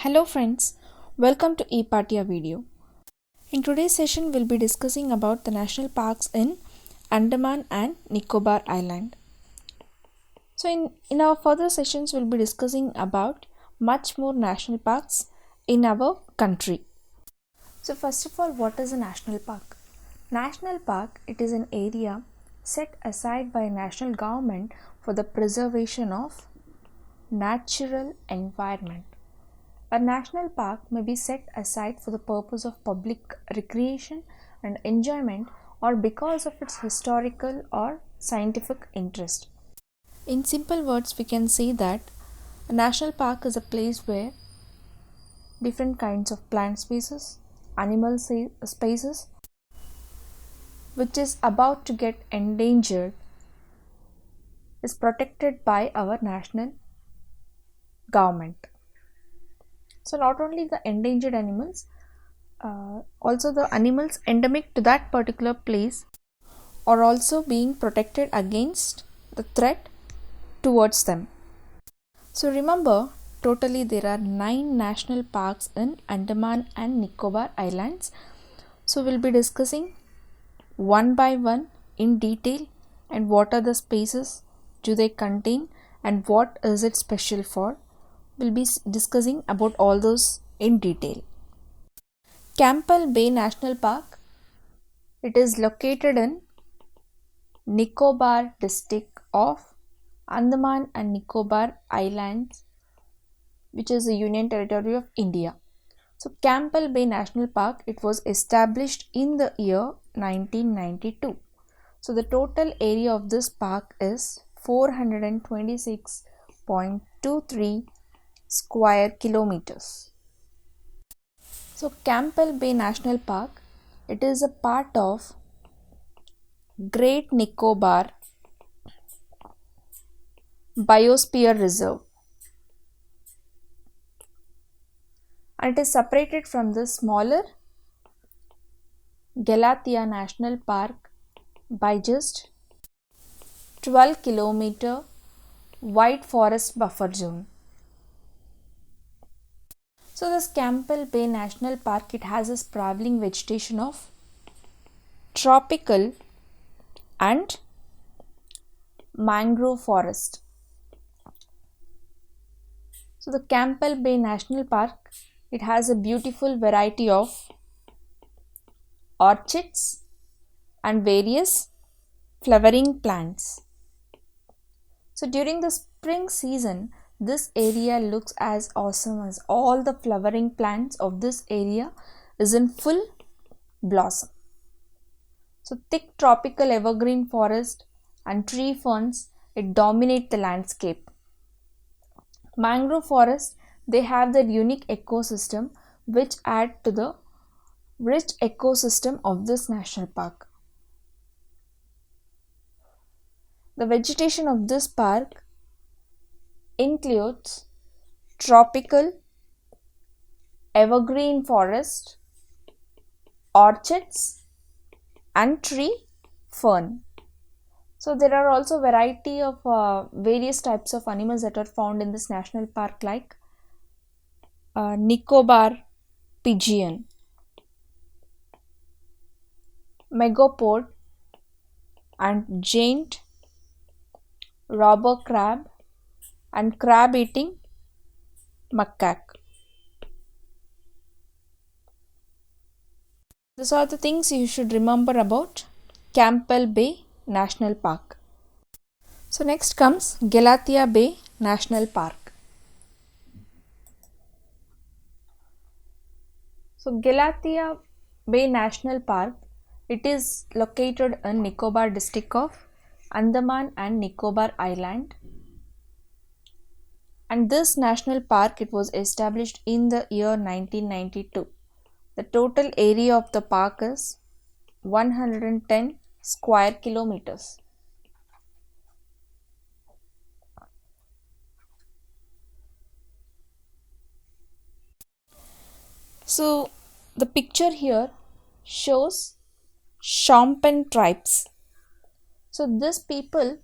Hello friends, welcome to ePatia video. In today's session we'll be discussing about the national parks in Andaman and Nicobar Island. So in our further sessions we'll be discussing about much more national parks in our country. So first of all, what is a national park? National park, it is an area set aside by a national government for the preservation of natural environment. A national park may be set aside for the purpose of public recreation and enjoyment or because of its historical or scientific interest. In simple words, we can say that a national park is a place where different kinds of plant species, animal species, which is about to get endangered, is protected by our national government. So not only the endangered animals, also the animals endemic to that particular place are also being protected against the threat towards them. So remember, totally there are 9 national parks in Andaman and Nicobar Islands. So we'll be discussing one by one in detail and what are the spaces do they contain and what is it special for. We'll be discussing about all those in detail. Campbell Bay National Park, it is located in Nicobar district of Andaman and Nicobar Islands, which is a union territory of India. So Campbell Bay National Park, it was established in the year 1992. So the total area of this park is 426.23 square kilometers. So Campbell Bay National Park, it is a part of Great Nicobar Biosphere Reserve, and it is separated from the smaller Galathea National Park by just 12 km White Forest Buffer Zone. So this Campbell Bay National Park, it has a sprawling vegetation of tropical and mangrove forest. So the Campbell Bay National Park, it has a beautiful variety of orchids and various flowering plants. So during the spring season, this area looks as awesome as all the flowering plants of this area is in full blossom. So thick tropical evergreen forest and tree ferns, it dominate the landscape. Mangrove forests, they have their unique ecosystem which add to the rich ecosystem of this national park. The vegetation of this park includes tropical evergreen forest, orchids and tree fern. So there are also variety of various types of animals that are found in this national park, like Nicobar pigeon, megapode and giant robber crab and crab eating macaque. These are the things you should remember about Campbell Bay National Park. So next comes Galathea Bay National Park. So Galathea Bay National Park, it is located in Nicobar district of Andaman and Nicobar Island. And this national park, it was established in the year 1992. The total area of the park is 110 square kilometers. So the picture here shows Shompen tribes. So these people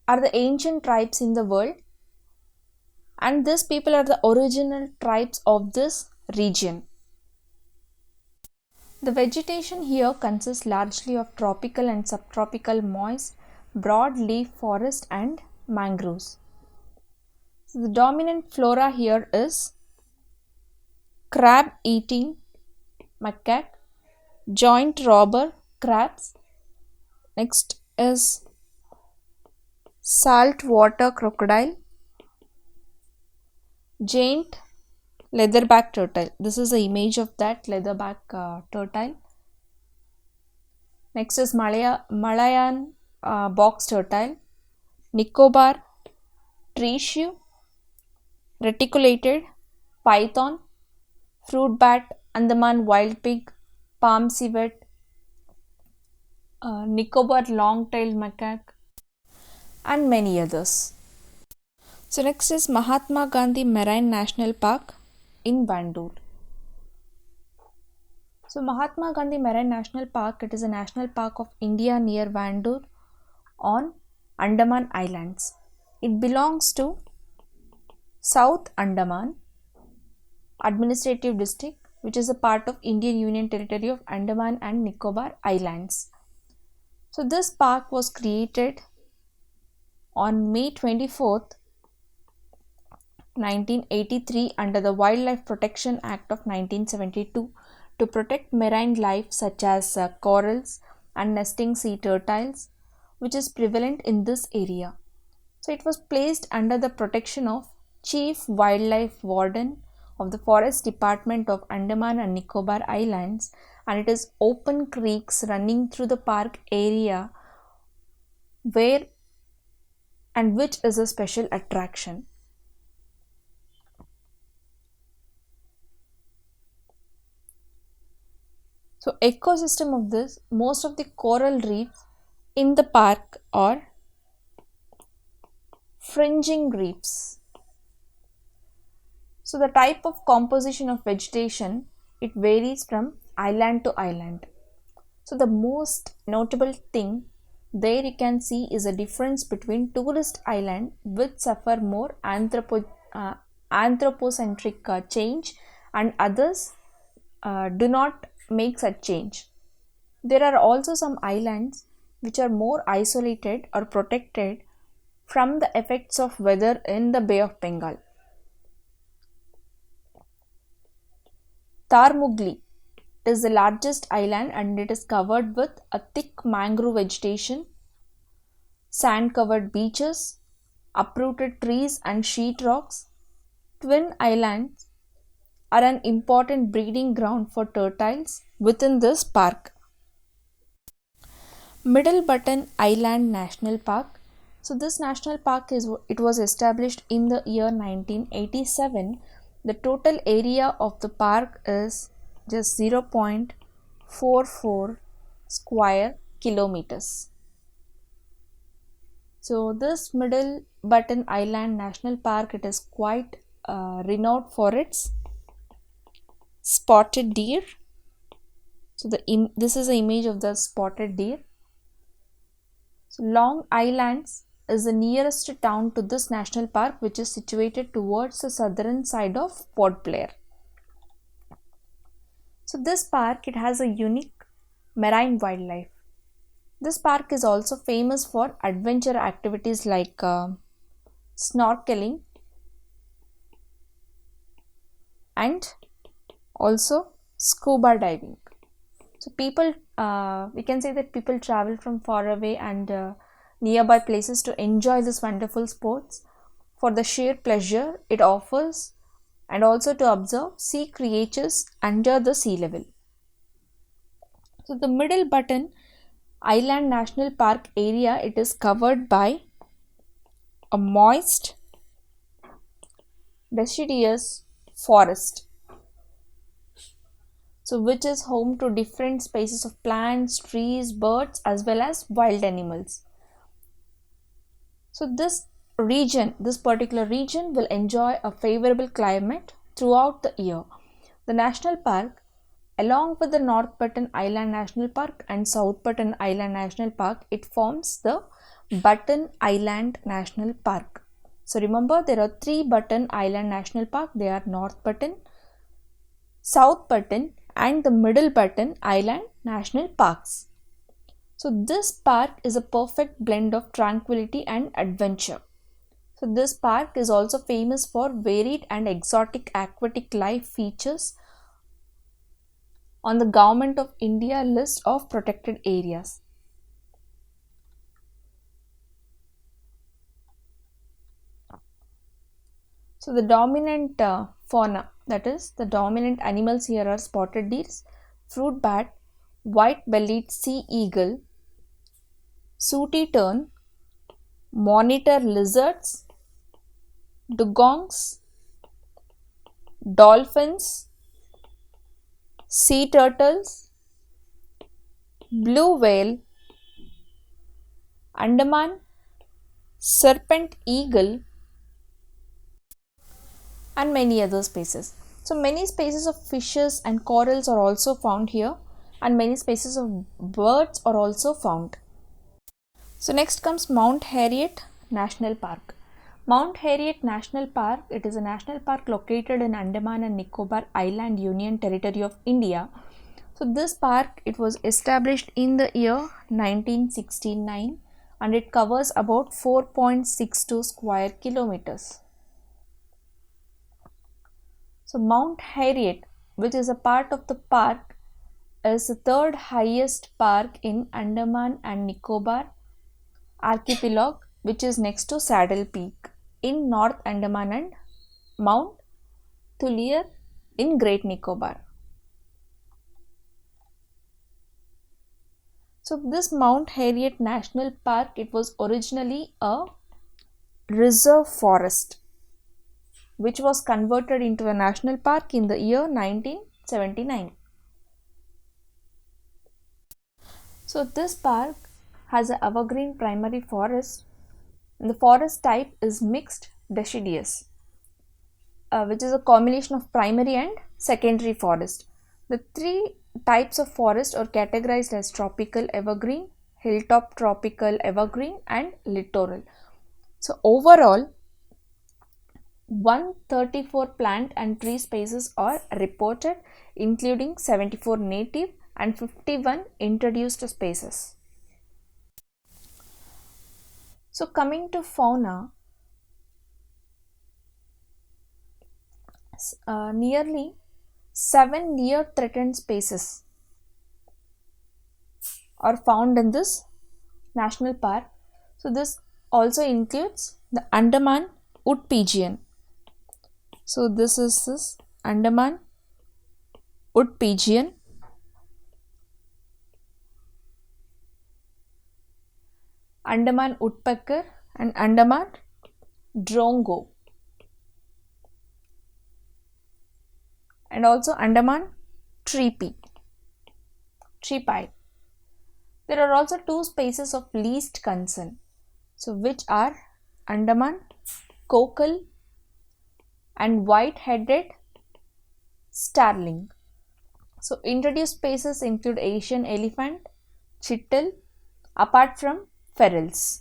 are the ancient tribes in the world, and these people are the original tribes of this region. The vegetation here consists largely of tropical and subtropical moist broadleaf forest and mangroves. So the dominant flora here is crab-eating macaque, joint robber crabs. Next is saltwater crocodile, giant leatherback turtle. This is the image of that leatherback turtle. Next is Malayan box turtle, Nicobar tree shrew, reticulated python, fruit bat, Andaman wild pig, palm civet, Nicobar long-tailed macaque, and many others. So next is Mahatma Gandhi Marine National Park in Vandoor. So Mahatma Gandhi Marine National Park, it is a national park of India near Vandoor on Andaman Islands. It belongs to South Andaman Administrative District, which is a part of Indian Union Territory of Andaman and Nicobar Islands. So this park was created on May 24th, 1983 under the Wildlife Protection Act of 1972 to protect marine life such as corals and nesting sea turtles, which is prevalent in this area. So it was placed under the protection of Chief Wildlife Warden of the Forest Department of Andaman and Nicobar Islands, and it is open creeks running through the park area which is a special attraction. So ecosystem of this, most of the coral reefs in the park are fringing reefs. So the type of composition of vegetation, it varies from island to island. So the most notable thing there you can see is a difference between tourist island which suffer more anthropocentric change, and others do not make such change. There are also some islands which are more isolated or protected from the effects of weather in the Bay of Bengal. Tarmugli is the largest island and it is covered with a thick mangrove vegetation, sand covered beaches, uprooted trees and sheet rocks. Twin islands are an important breeding ground for turtles within this park. Middle Button Island National Park. So this national park was established in the year 1987. The total area of the park is just 0.44 square kilometers. So this Middle Button Island National Park, it is quite renowned for its spotted deer. So this is an image of the spotted deer. So Long Islands is the nearest town to this national park, which is situated towards the southern side of Port Blair. So this park, it has a unique marine wildlife. This park is also famous for adventure activities like snorkeling and also scuba diving. So people, we can say that people travel from far away and nearby places to enjoy this wonderful sports for the sheer pleasure it offers, and also to observe sea creatures under the sea level. So the Middle Button Island National Park area, it is covered by a moist deciduous forest, so which is home to different species of plants, trees, birds as well as wild animals. So this particular region will enjoy a favorable climate throughout the year. The national park, along with the North Button Island National Park and South Button Island National Park, it forms the Button Island National Park. So remember, there are 3 Button Island National Park. They are North Button, South Button and the Middle Button Island National Parks. So this park is a perfect blend of tranquility and adventure. So this park is also famous for varied and exotic aquatic life features on the Government of India list of protected areas. So the dominant fauna, that is the dominant animals here are spotted deers, fruit bat, white-bellied sea eagle, sooty tern, monitor lizards, dugongs, dolphins, sea turtles, blue whale, Andaman, serpent eagle, and many other species. So many species of fishes and corals are also found here, and many species of birds are also found. So next comes Mount Harriet National Park. Mount Harriet National Park, it is a national park located in Andaman and Nicobar Island Union Territory of India. So this park, it was established in the year 1969 and it covers about 4.62 square kilometers. So Mount Harriet, which is a part of the park, is the third highest park in Andaman and Nicobar archipelago, which is next to Saddle Peak in North Andaman and Mount Tulier in Great Nicobar. So this Mount Harriet National Park, it was originally a reserve forest which was converted into a national park in the year 1979. So this park has an evergreen primary forest. The forest type is mixed deciduous, which is a combination of primary and secondary forest. The 3 types of forest are categorized as tropical evergreen, hilltop tropical evergreen and littoral. So overall, 134 plant and tree species are reported, including 74 native and 51 introduced species. So coming to fauna, nearly 7 near threatened species are found in this national park. So this also includes the Andaman wood pigeon. So this is this Andaman wood pigeon, Andaman woodpecker and Andaman drongo, and also Andaman tree pie. There are also 2 species of least concern, so which are Andaman cockle and white-headed starling. So introduced species include Asian elephant, chital, apart from ferals.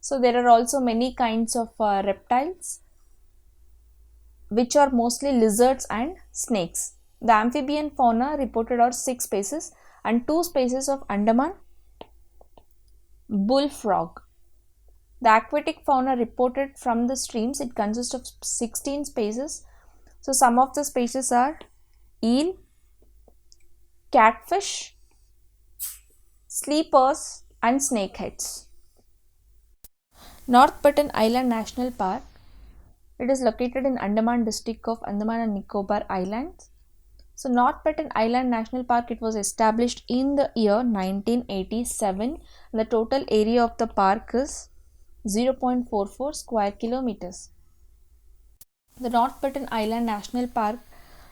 So there are also many kinds of reptiles, which are mostly lizards and snakes. The amphibian fauna reported are 6 species and 2 species of Andaman bullfrog. The aquatic fauna reported from the streams, it consists of 16 species. So some of the species are eel, catfish, sleepers and snakeheads. North Button Island National Park, it is located in Andaman district of Andaman and Nicobar Islands. So North Button Island National Park, it was established in the year 1987. The total area of the park is 0.44 square kilometers. The North Button Island National Park,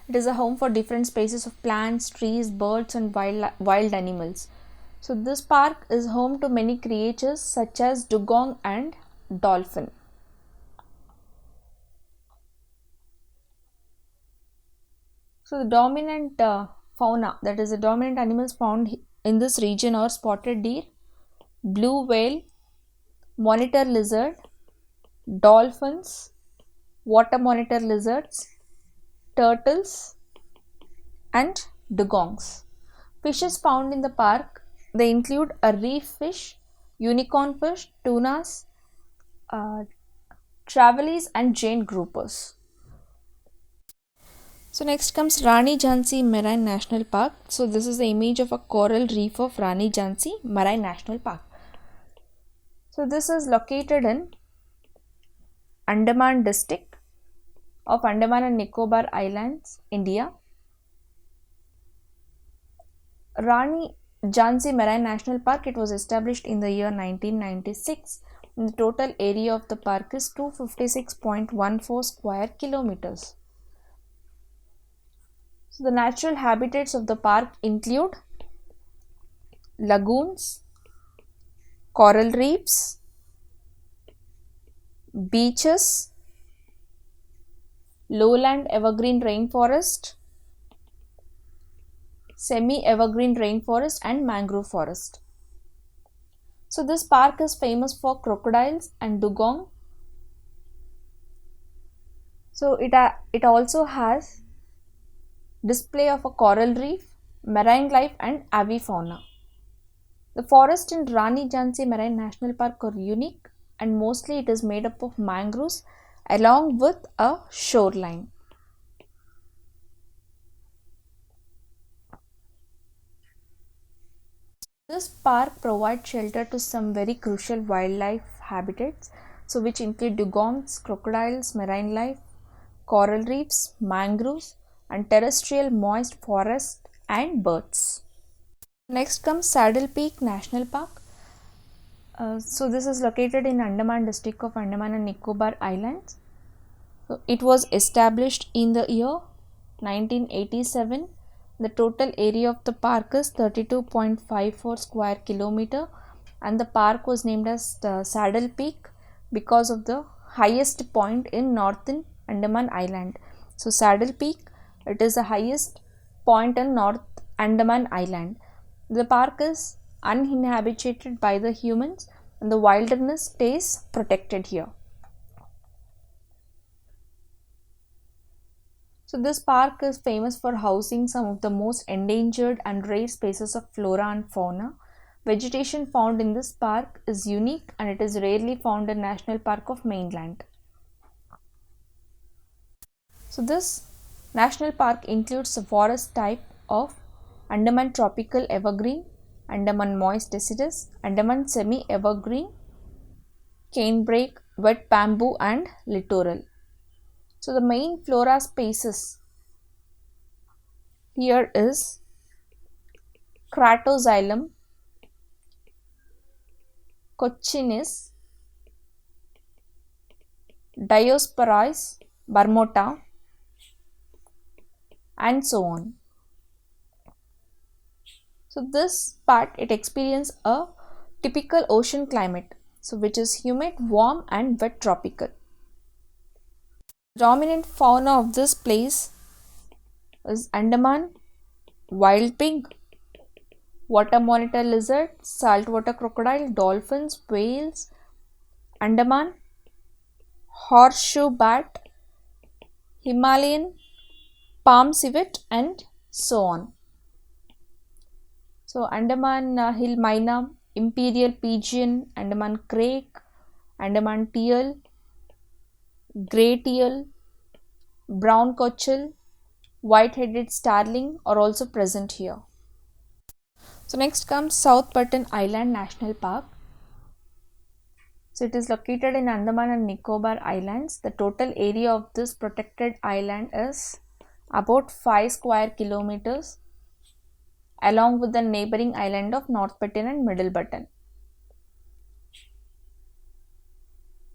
it is a home for different species of plants, trees, birds and wild animals. So this park is home to many creatures such as dugong and dolphin. So the dominant fauna, that is the dominant animals found in this region are spotted deer, blue whale, monitor lizard, dolphins, water monitor lizards, turtles, and dugongs. Fishes found in the park, they include a reef fish, unicorn fish, tunas, uh, trevally, and giant groupers. So next comes Rani Jhansi Marine National Park. So this is the image of a coral reef of Rani Jhansi Marine National Park. So this is located in Andaman district of Andaman and Nicobar Islands, India. Rani Jhansi Marine National Park, it was established in the year 1996. The total area of the park is 256.14 square kilometers. So the natural habitats of the park include lagoons, coral reefs, beaches, lowland evergreen rainforest, semi-evergreen rainforest, and mangrove forest. So this park is famous for crocodiles and dugong. So it also has display of a coral reef, marine life, and avifauna. The forest in Rani Jhansi Marine National Park are unique, and mostly it is made up of mangroves along with a shoreline. This park provides shelter to some very crucial wildlife habitats, so which include dugongs, crocodiles, marine life, coral reefs, mangroves, and terrestrial moist forests and birds. Next comes Saddle Peak National Park. So this is located in Andaman district of Andaman and Nicobar Islands. So it was established in the year 1987. The total area of the park is 32.54 square kilometer, and the park was named as the Saddle Peak because of the highest point in northern Andaman Island. So Saddle Peak, it is the highest point in North Andaman Island. The park is uninhabited by the humans, and the wilderness stays protected here. So this park is famous for housing some of the most endangered and rare species of flora and fauna. Vegetation found in this park is unique, and it is rarely found in National Park of Mainland. So this national park includes the forest type of Andaman tropical evergreen, Andaman moist deciduous, Andaman semi-evergreen, canebrake, wet bamboo, and littoral. So the main flora species here is Cratoxylum, Coccinis, Diospyros Marmota, and so on. So this part, it experiences a typical ocean climate, so which is humid, warm, and wet tropical. Dominant fauna of this place is Andaman wild pig, water monitor lizard, saltwater crocodile, dolphins, whales, Andaman horseshoe bat, Himalayan palm civet, and so on. So Andaman hill myna, imperial pigeon, Andaman crake, Andaman teal, grey teal, brown cockle, white-headed starling are also present here. So next comes South Button Island National Park. So it is located in Andaman and Nicobar Islands. The total area of this protected island is about 5 square kilometers, along with the neighboring island of North Button and Middle Button.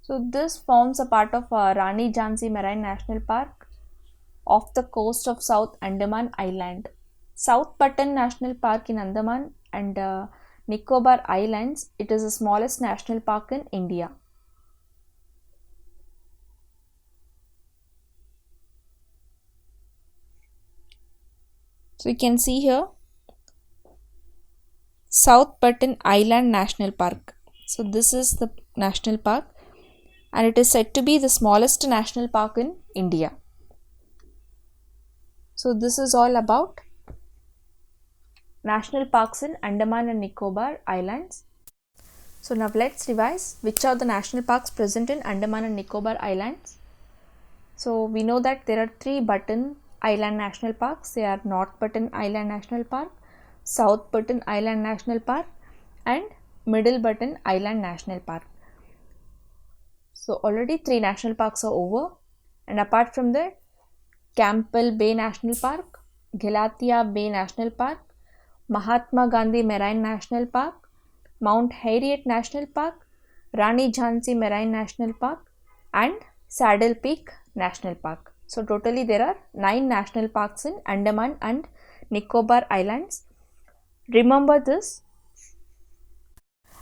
So this forms a part of Rani Jhansi Marine National Park off the coast of South Andaman Island. South Button National Park in Andaman and Nicobar Islands, it is the smallest national park in India. So you can see here South Button Island National Park. So this is the national park. and it is said to be the smallest national park in India. So this is all about national parks in Andaman and Nicobar Islands. So now let's revise which are the national parks present in Andaman and Nicobar Islands. So we know that there are 3 Button Island National Parks. They are North Button Island National Park, South Button Island National Park and Middle Button Island National Park. So already 3 national parks are over, and apart from that, Campbell Bay National Park, Galathea Bay National Park, Mahatma Gandhi Marine National Park, Mount Harriet National Park, Rani Jhansi Marine National Park and Saddle Peak National Park. So totally there are 9 national parks in Andaman and Nicobar Islands. Remember this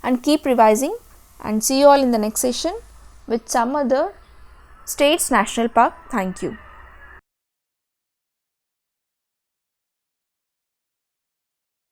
and keep revising, and see you all in the next session with some other state's national park. Thank you.